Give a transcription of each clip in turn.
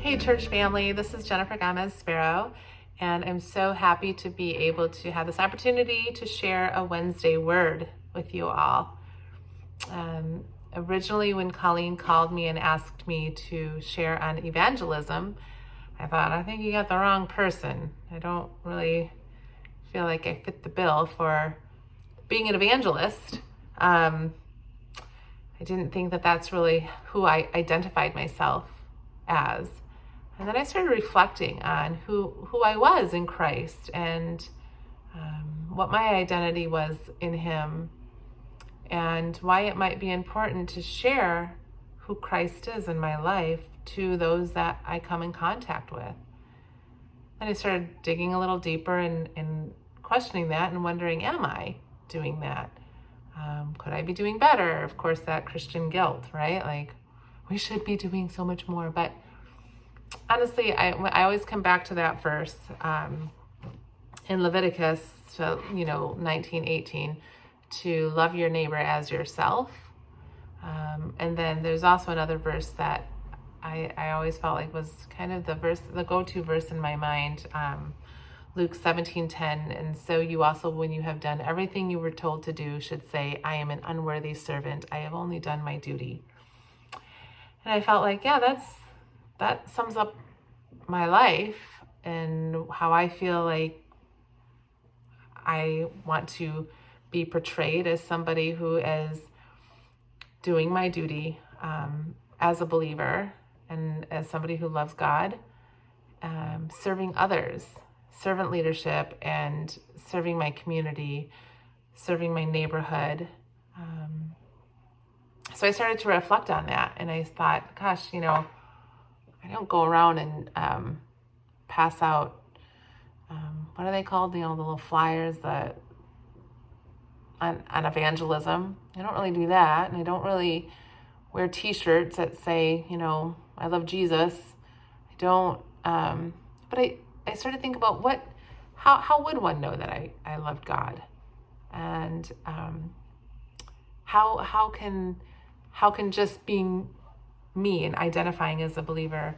Hey church family, this is Jen Gamez-Sparrow, and I'm so happy to be able to have this opportunity to share a Wednesday word with you all. Originally, when Colleen called me and asked me to share on evangelism, I thought, I think you got the wrong person. I don't really feel like I fit the bill for being an evangelist. I didn't think that that's really who I identified myself as. And then I started reflecting on who I was in Christ and what my identity was in Him, and why it might be important to share who Christ is in my life to those that I come in contact with. And I started digging a little deeper and questioning that and wondering, am I doing that? Could I be doing better? Of course, that Christian guilt, right? Like, we should be doing so much more. But honestly, I always come back to that verse in Leviticus, 19:18, to love your neighbor as yourself. And then there's also another verse that I always felt like was kind of the go-to verse in my mind, Luke 17:10. And so you also, when you have done everything you were told to do, should say, I am an unworthy servant. I have only done my duty. And I felt like, yeah, that sums up my life and how I feel like I want to be portrayed as somebody who is doing my duty as a believer and as somebody who loves God, serving others, servant leadership, and serving my community, serving my neighborhood. So I started to reflect on that, and I thought, gosh, I don't go around and pass out, what are they called? The little flyers that on evangelism. I don't really do that, and I don't really wear T-shirts that say, I love Jesus. I don't. But I started to think about how would one know that I loved God, and how can just being me and identifying as a believer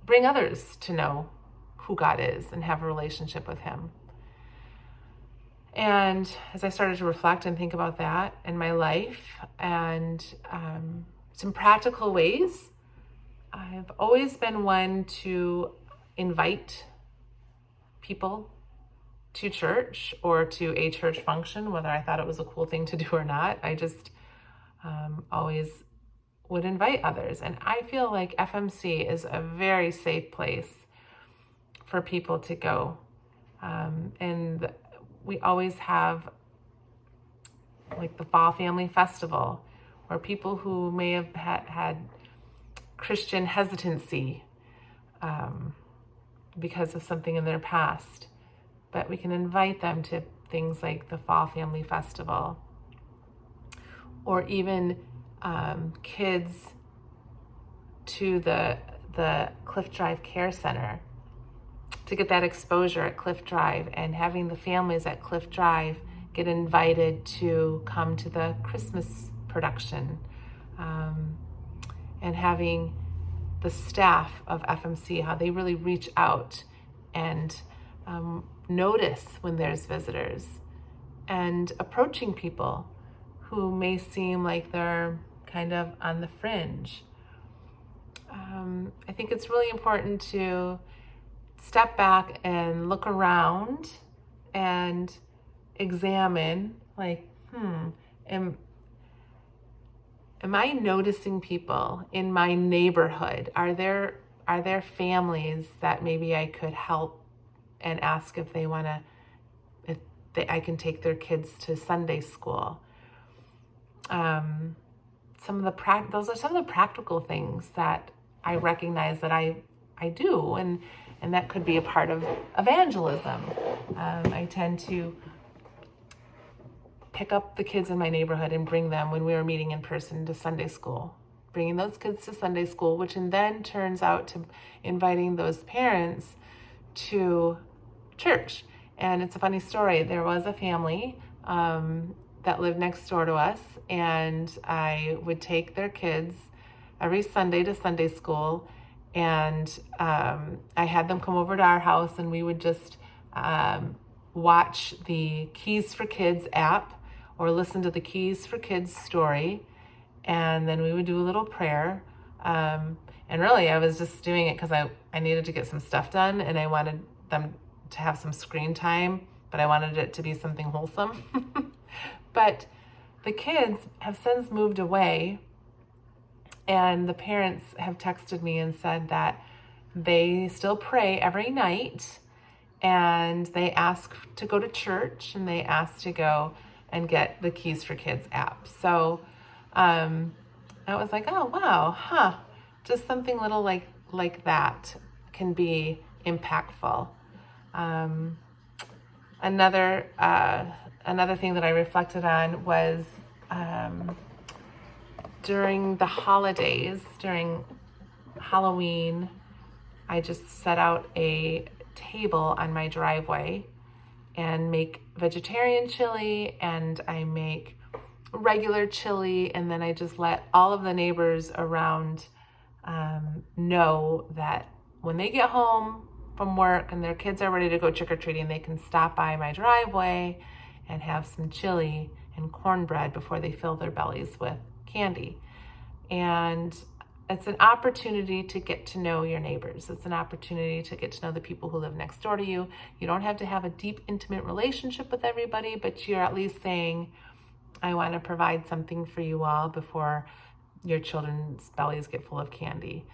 bring others to know who God is and have a relationship with Him. And as I started to reflect and think about that in my life and some practical ways, I've always been one to invite people to church or to a church function, whether I thought it was a cool thing to do or not. I just always would invite others. And I feel like FMC is a very safe place for people to go. And we always have like the Fall Family Festival, where people who may have had Christian hesitancy because of something in their past, but we can invite them to things like the Fall Family Festival, or even kids to the Cliff Drive Care Center to get that exposure at Cliff Drive, and having the families at Cliff Drive get invited to come to the Christmas production, and having the staff of FMC, how they really reach out and notice when there's visitors, and approaching people who may seem like they're kind of on the fringe. I think it's really important to step back and look around and examine, like, am I noticing people in my neighborhood? Are there families that maybe I could help and ask if I can take their kids to Sunday school? Those are some of the practical things that I recognize that I do, and that could be a part of evangelism. I tend to pick up the kids in my neighborhood and bring them, when we were meeting in person, to Sunday school. Bringing those kids to Sunday school, which then turns out to inviting those parents to church. And it's a funny story. There was a family that lived next door to us, and I would take their kids every Sunday to Sunday school, And I had them come over to our house, and we would just watch the Keys for Kids app or listen to the Keys for Kids story. And then we would do a little prayer. And really, I was just doing it because I needed to get some stuff done, and I wanted them to have some screen time, but I wanted it to be something wholesome. But the kids have since moved away, and the parents have texted me and said that they still pray every night, and they ask to go to church, and they ask to go and get the Keys for Kids app. So I was like, oh, wow, just something little like that can be impactful. Another thing that I reflected on was during the holidays, during Halloween, I just set out a table on my driveway and make vegetarian chili, and I make regular chili, and then I just let all of the neighbors around know that when they get home from work and their kids are ready to go trick-or-treating, they can stop by my driveway and have some chili and cornbread before they fill their bellies with candy. And it's an opportunity to get to know your neighbors. It's an opportunity to get to know the people who live next door to you. You don't have to have a deep, intimate relationship with everybody, but you're at least saying, I want to provide something for you all before your children's bellies get full of candy.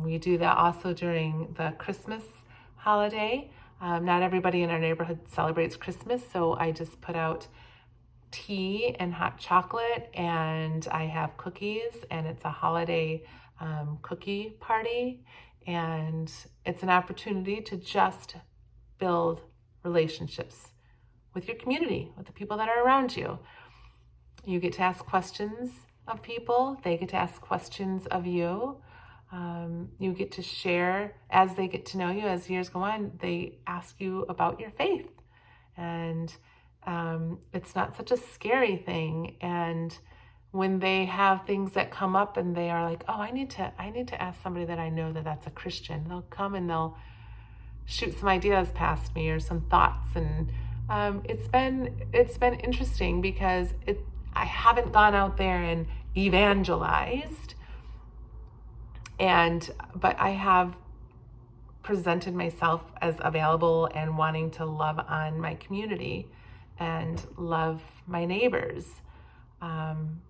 We do that also during the Christmas holiday. Not everybody in our neighborhood celebrates Christmas, so I just put out tea and hot chocolate, and I have cookies, and it's a holiday cookie party, and it's an opportunity to just build relationships with your community, with the people that are around you. You get to ask questions of people. They get to ask questions of you. You get to share as they get to know you. As years go on, they ask you about your faith. And it's not such a scary thing. And when they have things that come up and they are like, oh, I need to ask somebody that I know that's a Christian, they'll come and they'll shoot some ideas past me or some thoughts. And it's been interesting because I haven't gone out there and evangelized, but I have presented myself as available and wanting to love on my community and love my neighbors. And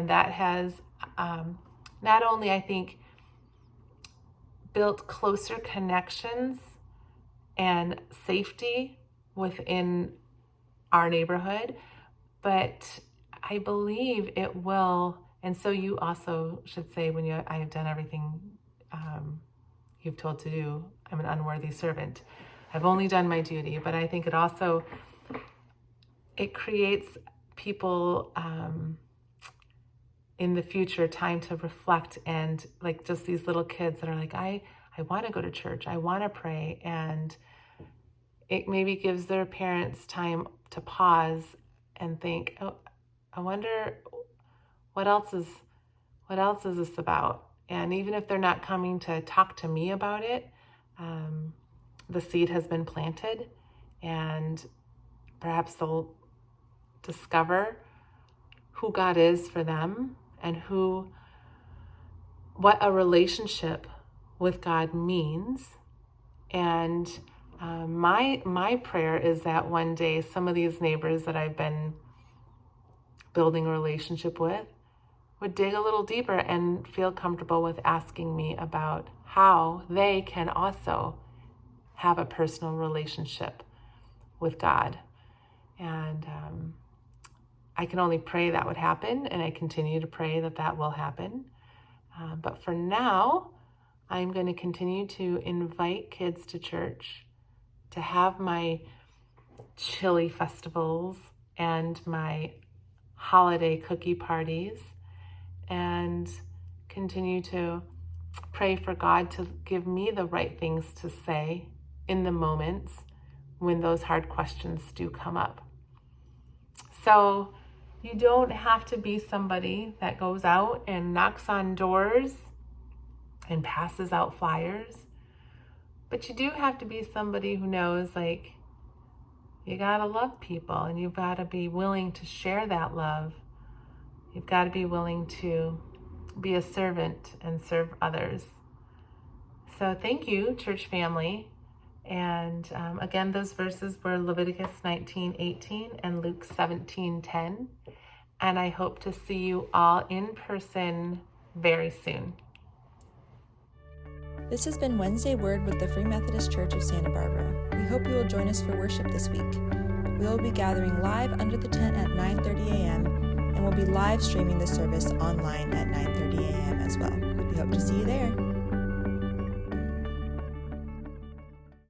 that has not only, I think, built closer connections and safety within our neighborhood, but I believe it will. And so you also should say, I have done everything you've told to do, I'm an unworthy servant. I've only done my duty. But I think it creates people in the future time to reflect, and like just these little kids that are like, I want to go to church, I want to pray, and it maybe gives their parents time to pause and think, oh, I wonder what else is this about? And even if they're not coming to talk to me about it, the seed has been planted, and perhaps they'll discover who God is for them and what a relationship with God means. And my prayer is that one day some of these neighbors that I've been building a relationship with would dig a little deeper and feel comfortable with asking me about how they can also have a personal relationship with God. And I can only pray that would happen, and I continue to pray that will happen. But for now, I'm going to continue to invite kids to church, to have my chili festivals and my holiday cookie parties, and continue to pray for God to give me the right things to say in the moments when those hard questions do come up. So you don't have to be somebody that goes out and knocks on doors and passes out flyers. But you do have to be somebody who knows, like, you gotta love people, and you've gotta be willing to share that love. You've gotta be willing to be a servant and serve others. So thank you, church family. And again, those verses were Leviticus 19:18 and Luke 17:10. And I hope to see you all in person very soon. This has been Wednesday Word with the Free Methodist Church of Santa Barbara. We hope you will join us for worship this week. We will be gathering live under the tent at 9:30 a.m. and we'll be live streaming the service online at 9:30 a.m. as well. We hope to see you there.